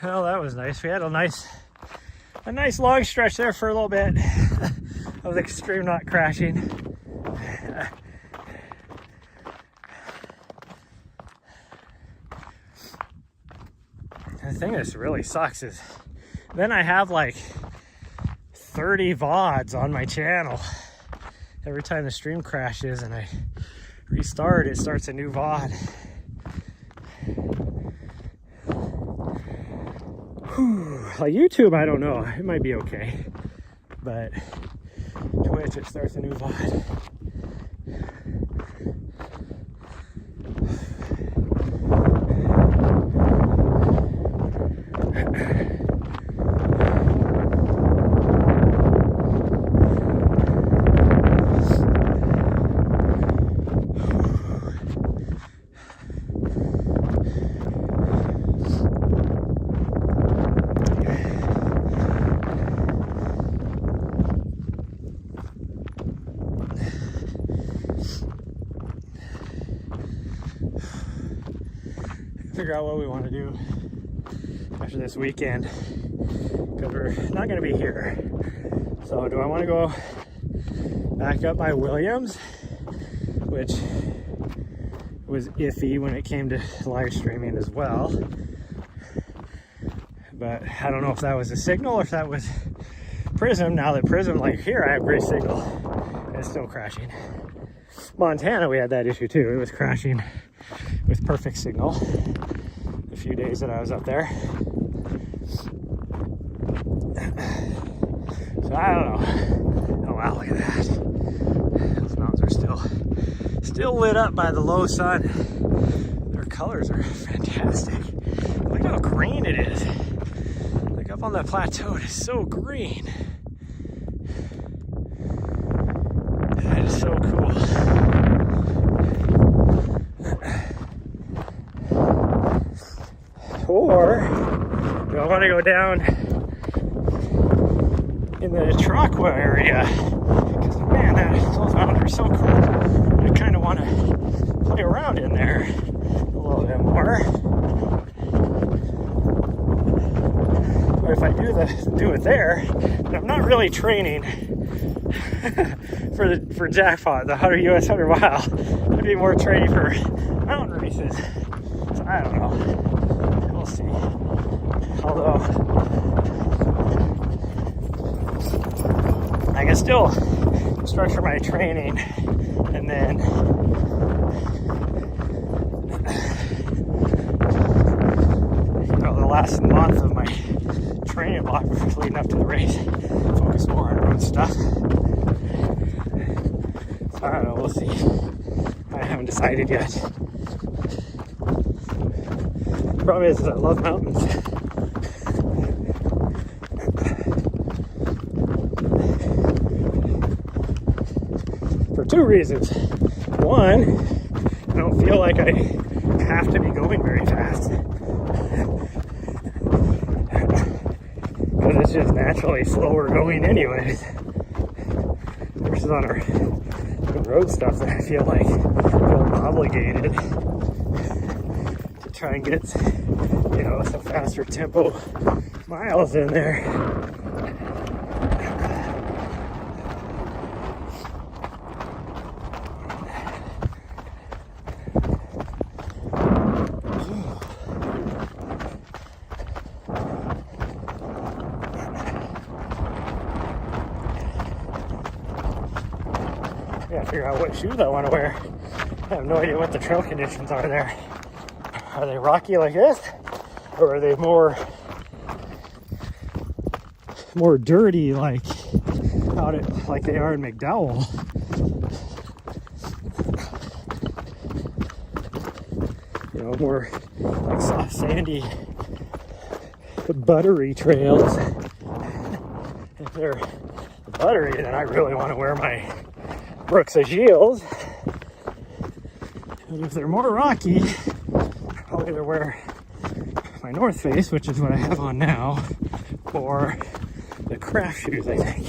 Well, that was nice. We had a nice long stretch there for a little bit of the extreme not crashing. The thing that really sucks is then I have like 30 VODs on my channel. Every time the stream crashes and I restart, it starts a new VOD. Like YouTube, I don't know. It might be okay. But Twitch, it starts a new VOD. Figure out what we want to do after this weekend, because we're not going to be here. So do I want to go back up by Williams, which was iffy when it came to live streaming as well, but I don't know if that was a signal or if that was Prism. Now that Prism, like here I have great signal, it's still crashing. Montana, we had that issue too. It was crashing with perfect signal a few days that I was up there. So I don't know. Oh wow, look at that. Those mountains are still lit up by the low sun. Their colors are fantastic. Look how green it is. Like up on that plateau, it is so green. That is so cool. Or do I want to go down in the Chautauqua area? Because man, those mountains are so cool. I kind of want to play around in there a little bit more. But if I do it there, then I'm not really training for jackpot, the US 100 mile. I'd be more training for mountain races. So I don't know. We'll see. Although I can still structure my training, and then the last month of my training block leading up to the race, focus more on road stuff. So I don't know, we'll see. I haven't decided yet. The problem is I love mountains. For two reasons. One, I don't feel like I have to be going very fast. Because it's just naturally slower going anyways. Versus on the road stuff that I feel like I'm obligated to try and get, some faster tempo miles in there. Yeah, figure out what shoes I want to wear. I have no idea what the trail conditions are there. Are they rocky like this? Or are they more dirty like like they are in McDowell? More like soft sandy buttery trails. If they're buttery, then I really want to wear my Brooks Agilles. And if they're more rocky, I'll either wear my North Face, which is what I have on now, or the craft shoes, I think.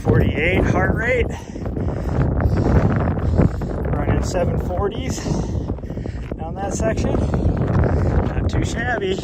148 heart rate. Running 740s down that section. Not too shabby.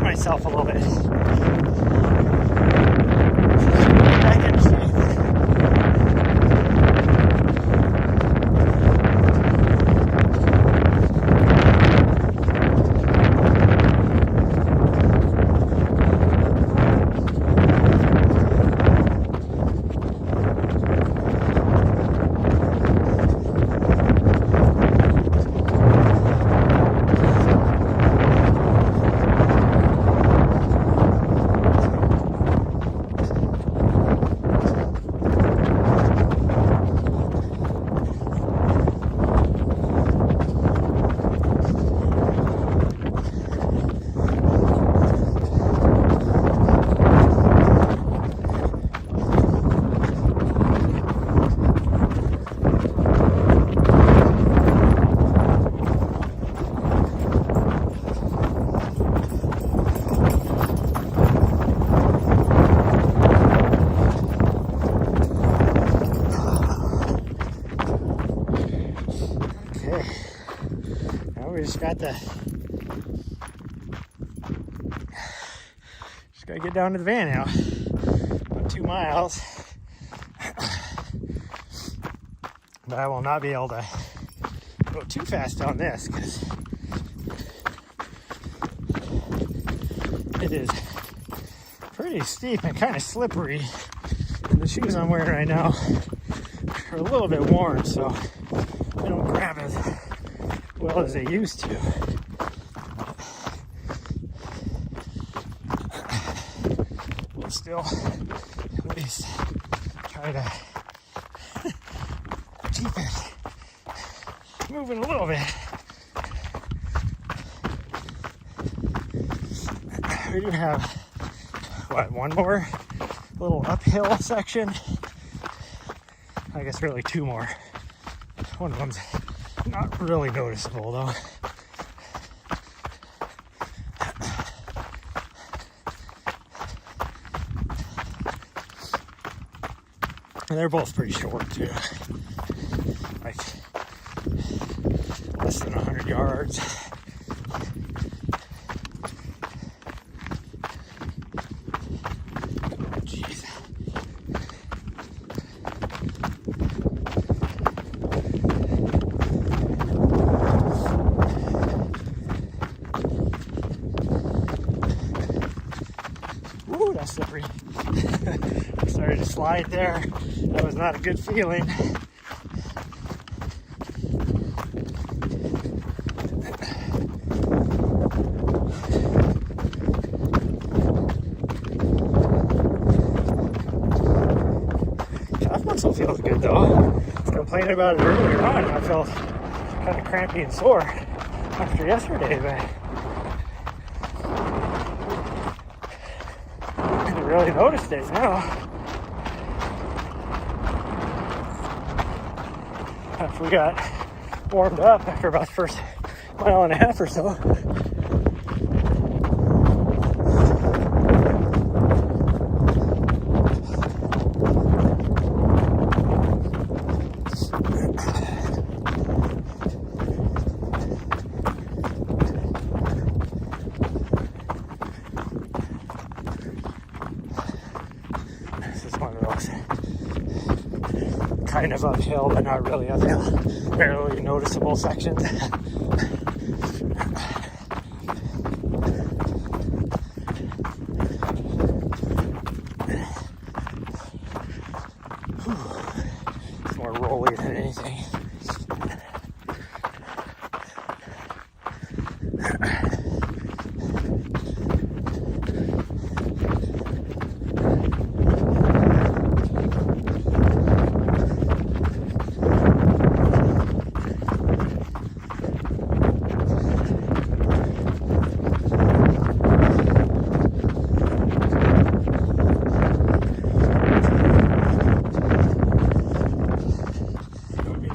Myself a little bit. Back in shape. Just gotta get down to the van now. About 2 miles. But I will not be able to go too fast down this because it is pretty steep and kind of slippery. And the shoes I'm wearing right now are a little bit worn, so they don't grab as well as they used to. We'll still at least try to keep it moving a little bit. We do have, one more little uphill section? I guess really 2 more. One of them's not really noticeable though. And they're both pretty short too. Like less than 100 yards. Jeez. Ooh, that's slippery. I started to slide there. That was not a good feeling. Calf muscle feels good though. I was complaining about it earlier on. I felt kind of crampy and sore after yesterday, but I really noticed it now. After we got warmed up after about the first mile and a half or so. This is one of those kind of uphill, but not really uphill, barely noticeable sections. It's more rolly than anything.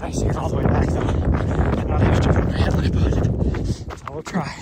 Nice to get all the way back though, and not have to put my headlamp on. So we'll try.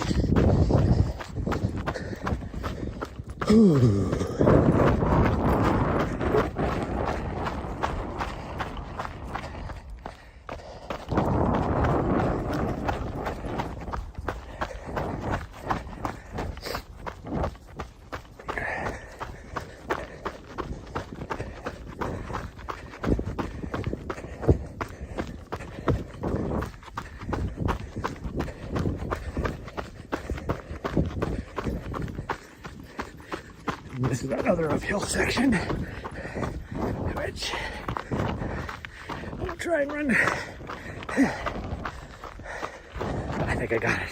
This is another uphill section, which I'll try and run. I think I got it.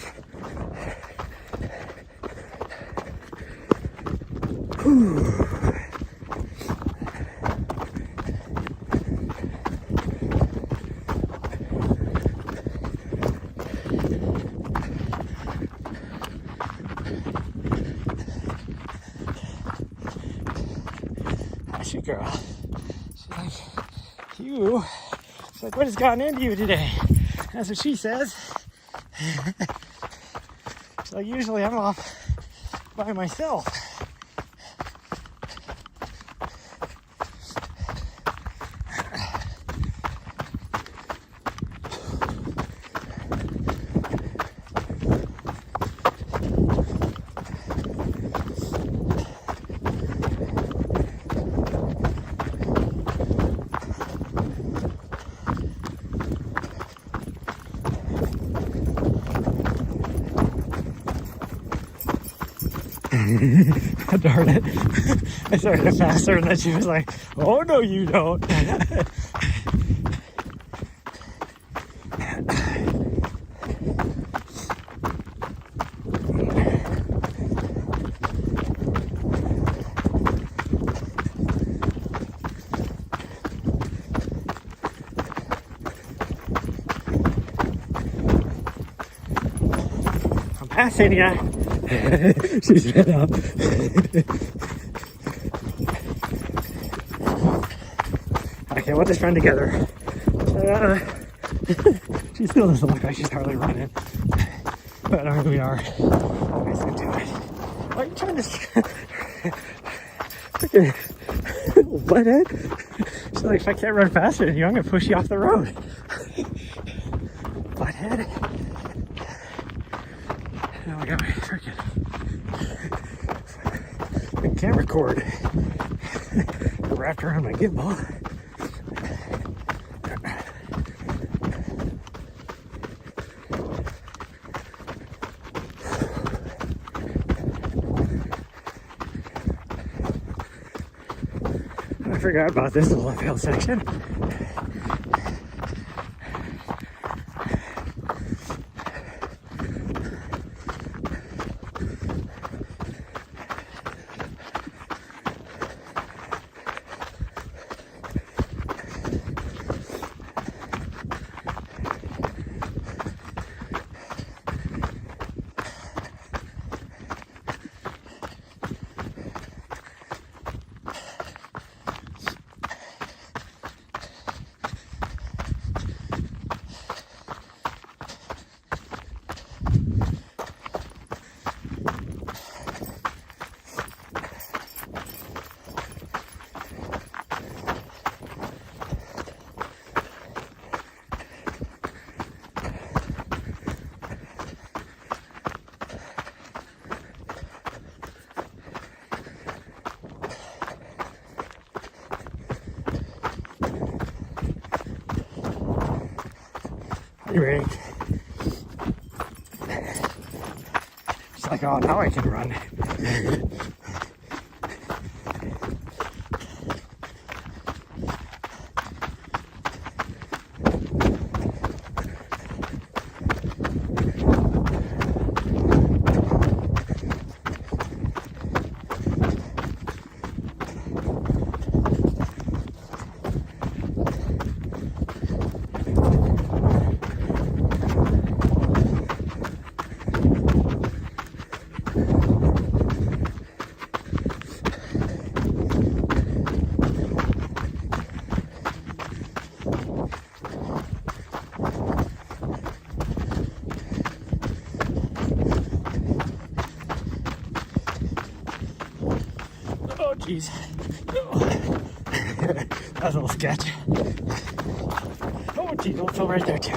Whew. That's your girl. She's like, you. She's like, what has gotten into you today? That's what she says. She's like, usually I'm off by myself. Darn it. I started faster and then she was like, oh no you don't. I'm passing ya. She's fed up. Okay, we'll just run together. She still doesn't look like she's hardly running. But here we are. Nice and do it. Why are you trying to freaking butthead? Like, if I can't run faster than you, I'm gonna push you off the road. Butthead. Now I got my freaking camera cord wrapped around my gimbal. I forgot about this little uphill section. Right. It's like, oh, now I can run. Oh, jeez. That was a little sketch. Oh, geez, don't feel right there, too.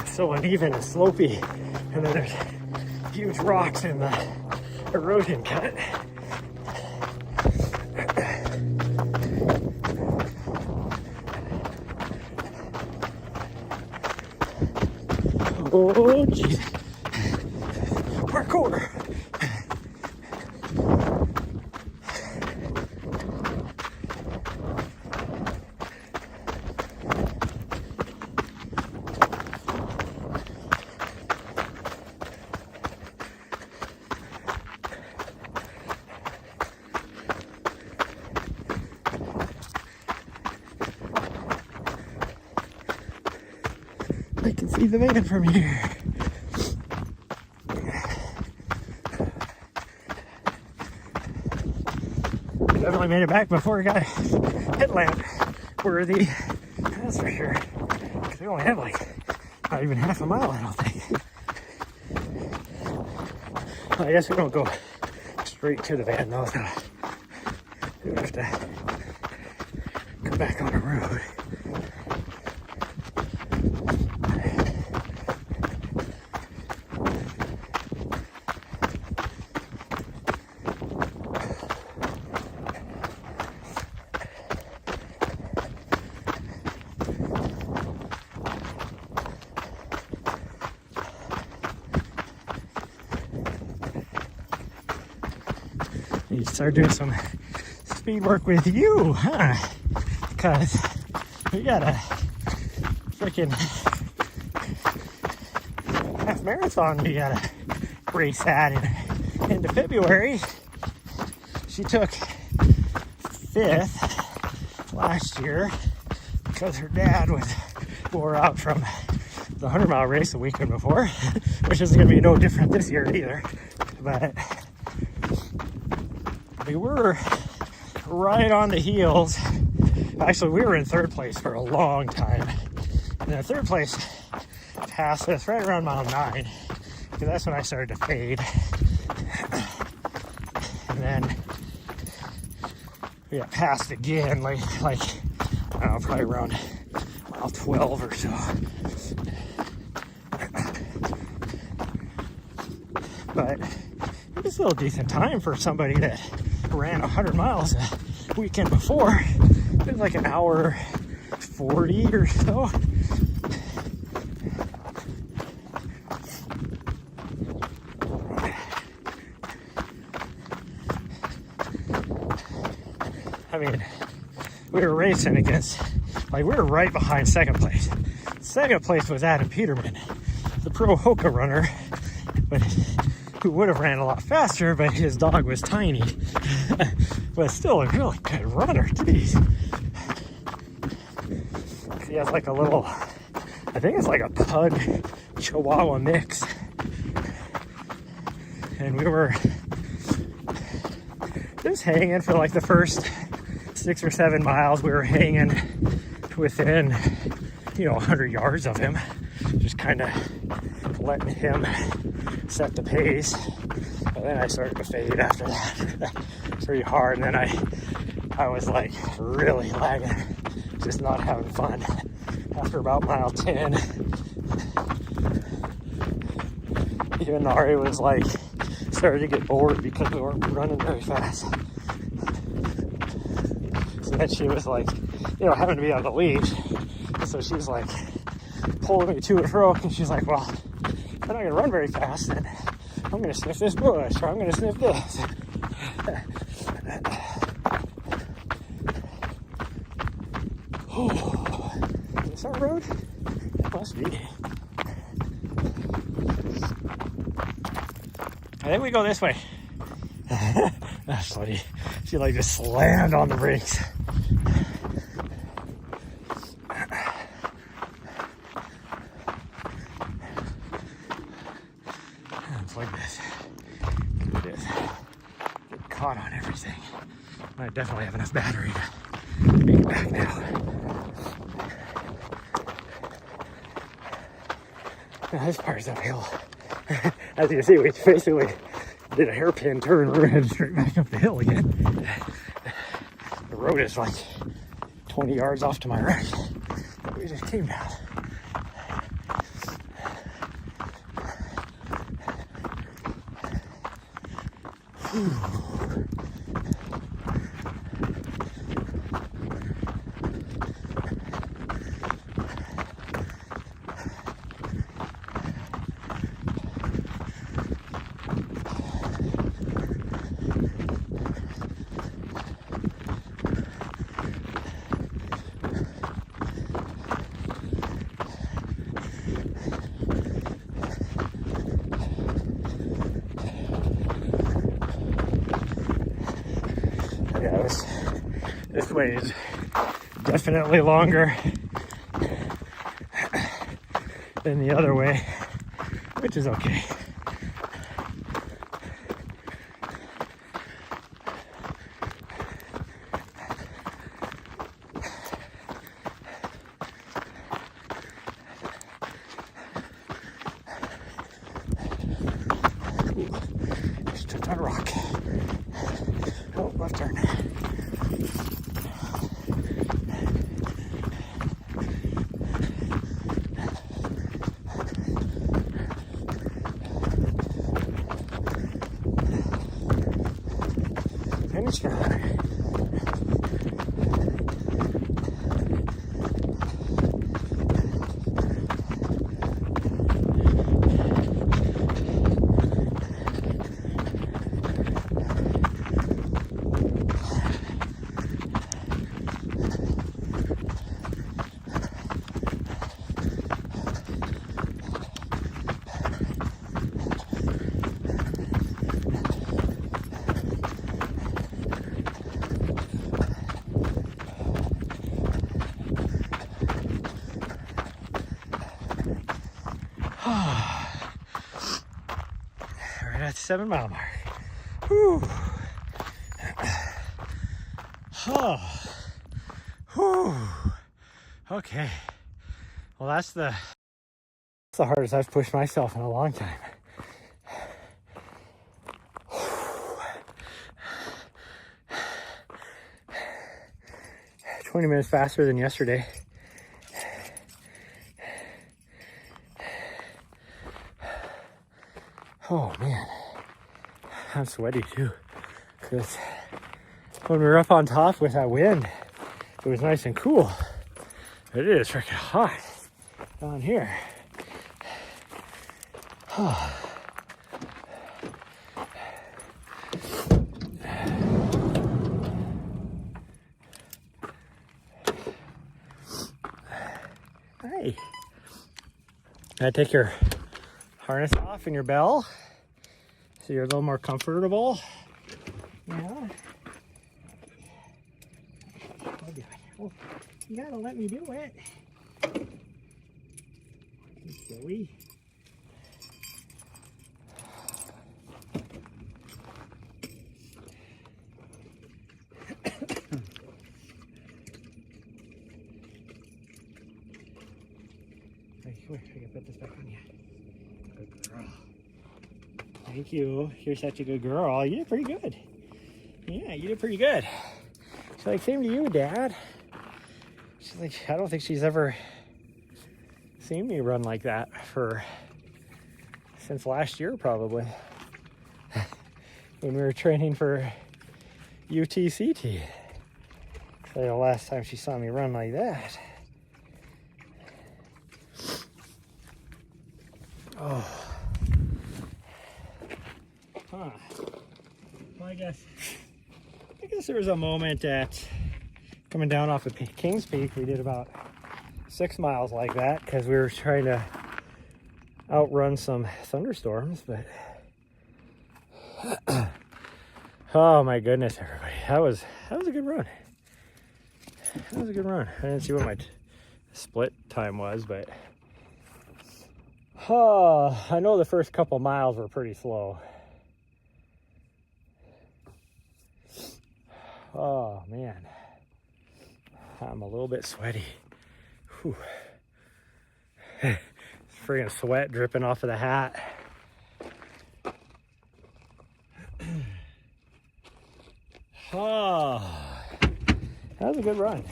It's so uneven and slopey, and then there's huge rocks in the erosion cut. Oh, jeez. Parkour. I can see the van from here. Definitely made it back before it got headlamp worthy. That's for sure. Because we only have like not even half a mile, I don't think. Well, I guess we don't go straight to the van though. So we have to come back on the road. You start doing some speed work with you, huh? Because we got a freaking half marathon we gotta race at in into February. She took 5th last year because her dad was wore out from the 100-mile race the weekend before, which isn't gonna be no different this year either. But we were right on the heels. Actually, we were in 3rd place for a long time. And in 3rd place, past this right around mile 9, because that's when I started to fade. And then we got passed again, like I don't know, probably around mile 12 or so. But it was still a decent time for somebody that ran 100 miles a weekend before. It was like an hour 40 or so. I mean, we were racing against, like, we were right behind second place. Second place was Adam Peterman, the pro Hoka runner, but who would have ran a lot faster, but his dog was tiny. But still a really good runner, geez. He has like a little, I think it's like a pug Chihuahua mix. And we were just hanging for like the first 6 or 7 miles. We were hanging within, 100 yards of him, just kind of letting him set the pace. But then I started to fade after that pretty hard, and then I was like really lagging, just not having fun. After about mile 10, even Ari was like started to get bored because we weren't running very fast. So then she was like, having to be on the lead. So she's like pulling me to and fro, and she's like, well, I'm not gonna run very fast, and I'm gonna sniff this bush, or I'm gonna sniff this. Is this our road? It must be. I think we go this way. That's funny. She like just slammed on the brakes. It's like this. Look at this. Get caught on everything. I definitely have enough battery to make it back now. Now this part's uphill. As you can see, we basically did a hairpin turn. We're heading straight back up the hill again. The road is like 20 yards off to my right. We just came down. Yeah, this way is definitely longer than the other way, which is okay. Just took that rock. Oh, left turn. Finish try. Right at the 7 mile mark. Whew. Oh. Whew. Okay. Well, that's the the hardest I've pushed myself in a long time. 20 minutes faster than yesterday. Oh man, I'm sweaty too, because when we were up on top with that wind, it was nice and cool. But it is freaking hot down here. Hey, gotta take your harness off and your bell so you're a little more comfortable. Yeah. Oh, you gotta let me do it. You silly. Wait, I can put this back on you. Good girl. Thank you. You're such a good girl. You did pretty good. Yeah, you did pretty good. She's like, same to you, Dad. She's like, I don't think she's ever seen me run like that since last year, probably. When we were training for UTCT. So the last time she saw me run like that. Oh. Huh. Well, I guess there was a moment at coming down off of Kings Peak. We did about 6 miles like that because we were trying to outrun some thunderstorms, but oh my goodness, everybody. That was a good run. That was a good run. I didn't see what my split time was, but I know the first couple miles were pretty slow. Oh man, I'm a little bit sweaty. Whew. Friggin' sweat dripping off of the hat. Oh, that was a good run.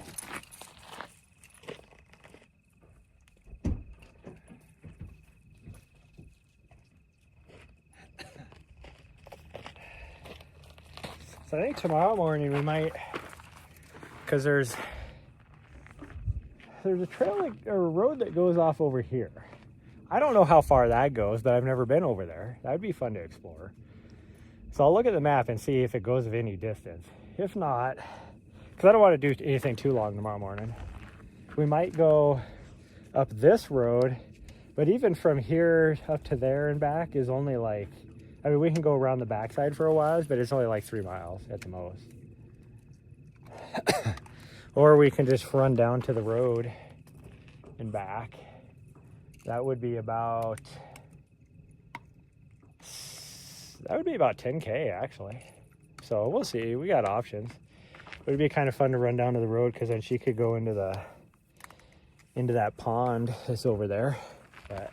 So I think tomorrow morning we might, because there's a trail or a road that goes off over here. I don't know how far that goes, but I've never been over there. That would be fun to explore. So I'll look at the map and see if it goes of any distance. If not, because I don't want to do anything too long tomorrow morning, we might go up this road, but even from here up to there and back is only like, I mean, we can go around the backside for a while, but it's only like 3 miles at the most. Or we can just run down to the road and back. That would be about 10K actually. So we'll see. We got options. But it'd be kind of fun to run down to the road because then she could go into that pond that's over there. But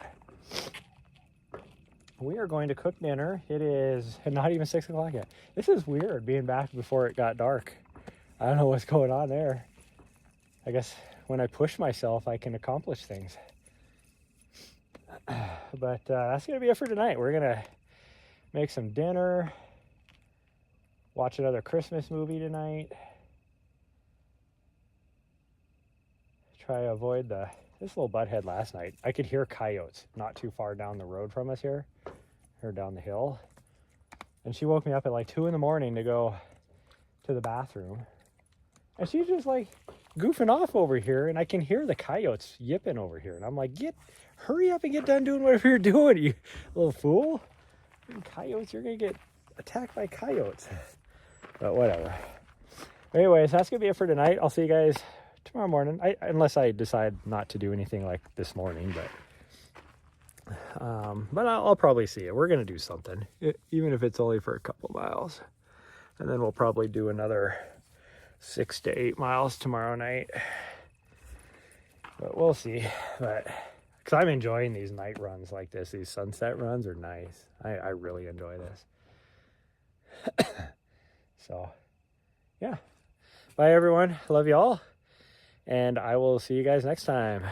we are going to cook dinner. It is not even 6 o'clock yet. This is weird being back before it got dark. I don't know what's going on there. I guess when I push myself, I can accomplish things. But that's going to be it for tonight. We're going to make some dinner, watch another Christmas movie tonight, try to avoid this little butthead last night. I could hear coyotes not too far down the road from us here, or down the hill. And she woke me up at like 2 in the morning to go to the bathroom. And she's just like goofing off over here, and I can hear the coyotes yipping over here. And I'm like, hurry up and get done doing whatever you're doing, you little fool. Coyotes, you're gonna get attacked by coyotes. But whatever. Anyways, that's gonna be it for tonight. I'll see you guys tomorrow morning, unless I decide not to do anything like this morning, but I'll probably see it. We're gonna do something, even if it's only for a couple miles, and then we'll probably do another 6 to 8 miles tomorrow night, but we'll see. But because I'm enjoying these night runs like this. These sunset runs are nice. I really enjoy this. So, yeah. Bye, everyone. Love you all. And I will see you guys next time.